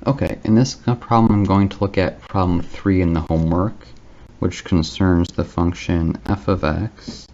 Okay, in this problem I'm going to look at problem 3 in the homework, which concerns the function f of x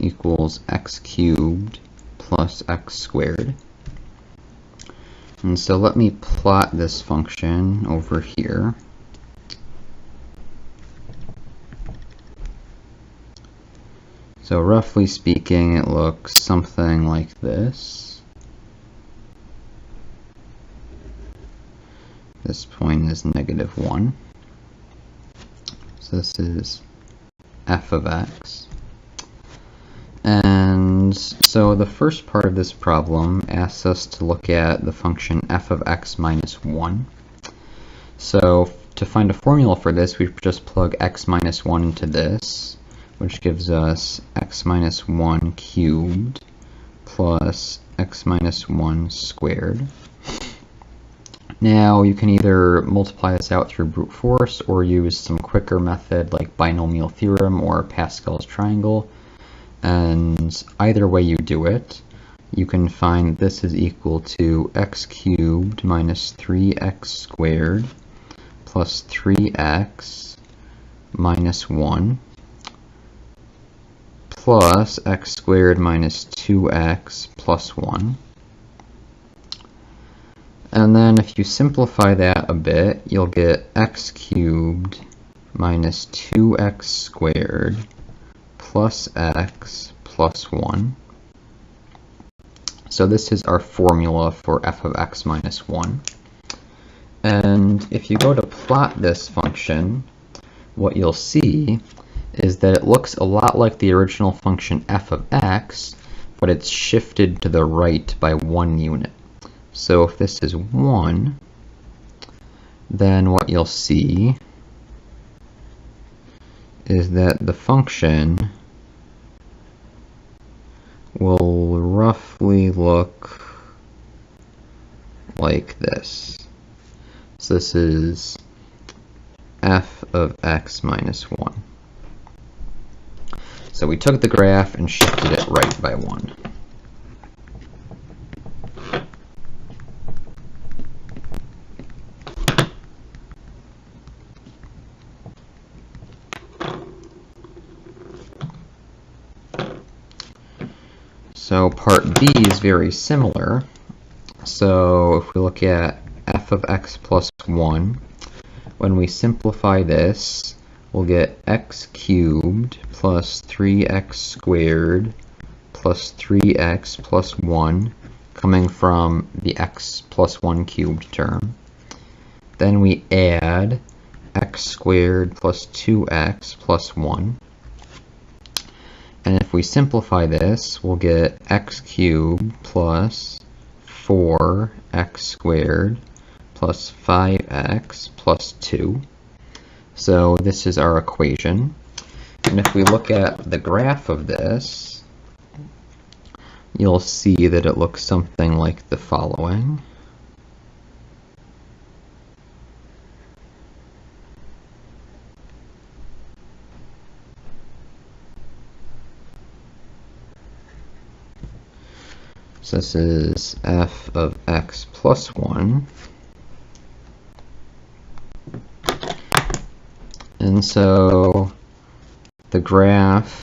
equals x cubed plus x squared. And so let me plot this function over here. So roughly speaking, it looks something like this. This point is -1. So this is f of x. And so the first part of this problem asks us to look at the function f of x minus 1. So to find a formula for this, we just plug x minus 1 into this, which gives us x minus 1 cubed plus x minus 1 squared. Now you can either multiply this out through brute force or use some quicker method like binomial theorem or Pascal's triangle. And either way you do it, you can find this is equal to x cubed minus 3x squared plus 3x minus 1 plus x squared minus 2x plus 1. And then if you simplify that a bit, you'll get x cubed minus 2x squared plus x plus 1. So this is our formula for f of x minus 1. And if you go to plot this function, what you'll see is that it looks a lot like the original function f of x, but it's shifted to the right by 1 unit. So if this is 1, then what you'll see is that the function will roughly look like this. So this is f of x minus 1. So we took the graph and shifted it right by 1. So part B is very similar. So if we look at f of x plus 1, when we simplify this, we'll get x cubed plus 3x squared plus 3x plus 1 coming from the x plus 1 cubed term. Then we add x squared plus 2x plus 1. And if we simplify this, we'll get x cubed plus 4x squared plus 5x plus 2. So this is our equation. And if we look at the graph of this, you'll see that it looks something like the following. So this is f of x plus 1. And so the graph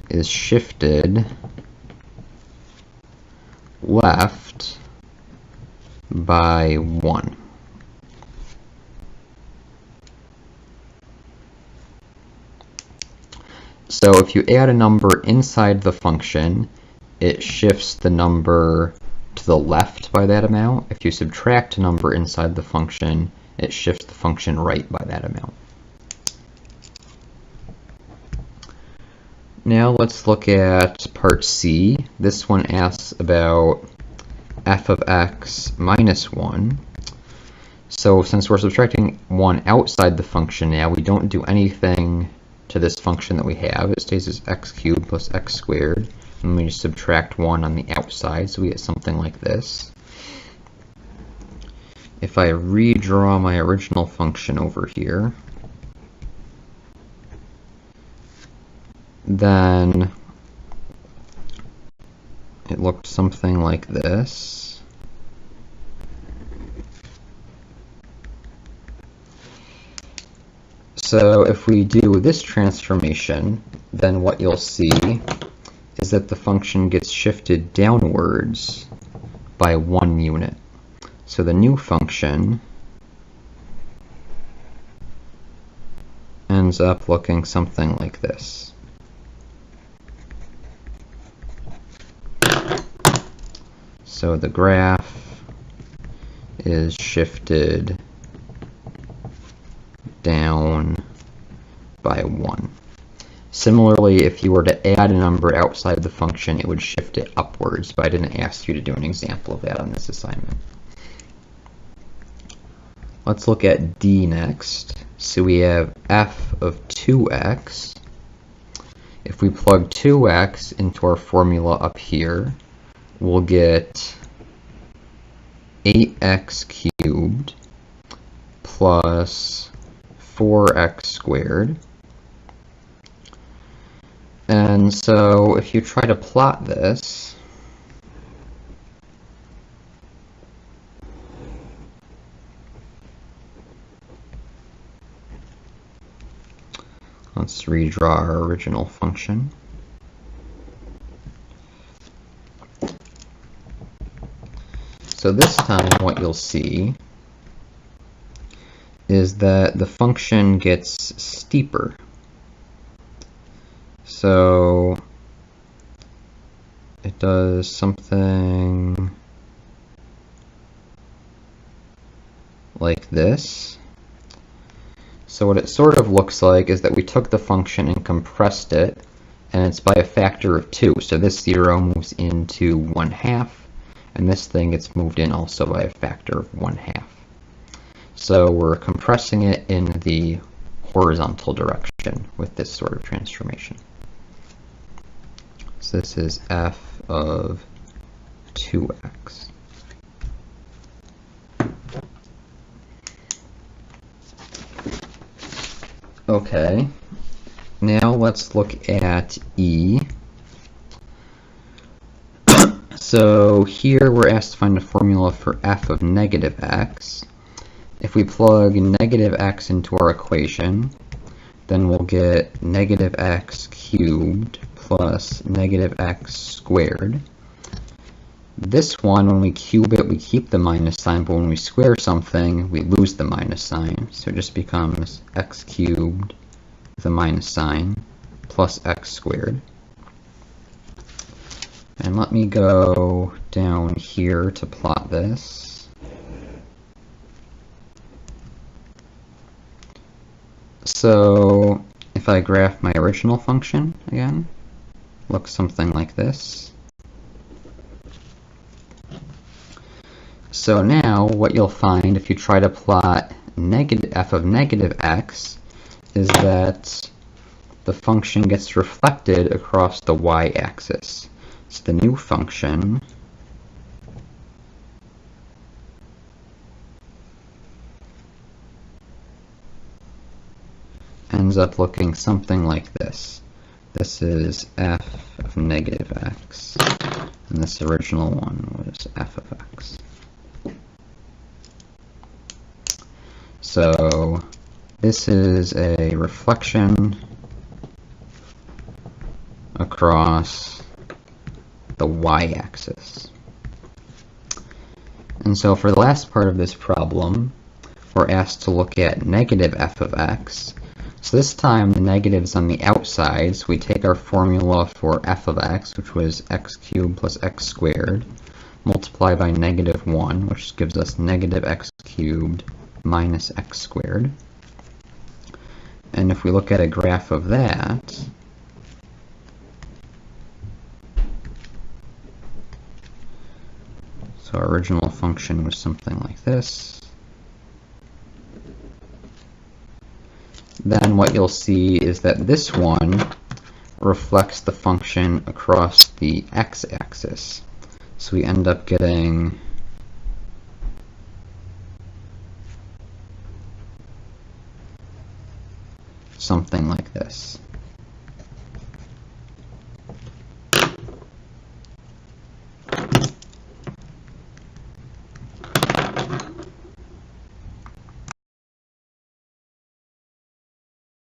is shifted left by 1. So if you add a number inside the function, it shifts the number to the left by that amount. If you subtract a number inside the function, it shifts the function right by that amount. Now let's look at part C. This one asks about f of x minus 1. So since we're subtracting 1 outside the function now, we don't do anything to this function that we have. It stays as x cubed plus x squared. And we just subtract 1 on the outside, so we get something like this. If I redraw my original function over here, then it looked something like this. So if we do this transformation, then what you'll see is that the function gets shifted downwards by 1 unit. So the new function ends up looking something like this. So the graph is shifted down by 1. Similarly, if you were to add a number outside of the function, it would shift it upwards, but I didn't ask you to do an example of that on this assignment. Let's look at D next. So we have f of 2x. If we plug 2x into our formula up here, we'll get 8x cubed plus 4x squared. And so if you try to plot this, let's redraw our original function. So this time what you'll see is that the function gets steeper. So it does something like this. So what it sort of looks like is that we took the function and compressed it, and it's by a factor of 2. So this 0 moves into 1/2, and this thing gets moved in also by a factor of 1/2. So we're compressing it in the horizontal direction with this sort of transformation. So this is f of 2x. Okay, now let's look at E. So here we're asked to find a formula for f of negative x. If we plug negative x into our equation, then we'll get negative x cubed plus negative x squared. This one, when we cube it, we keep the minus sign, but when we square something, we lose the minus sign. So it just becomes x cubed with a minus sign plus x squared. And let me go down here to plot this. So if I graph my original function again, looks something like this. So now what you'll find if you try to plot f of negative x is that the function gets reflected across the y-axis. So the new function ends up looking something like this. This is f of negative x, and this original one was f of x. So this is a reflection across the y-axis. And so for the last part of this problem, we're asked to look at negative f of x. So this time the negative's on the outside, so we take our formula for f of x, which was x cubed plus x squared, multiply by negative 1, which gives us negative x cubed minus x squared. And if we look at a graph of that, so our original function was something like this. Then what you'll see is that this one reflects the function across the x-axis. So we end up getting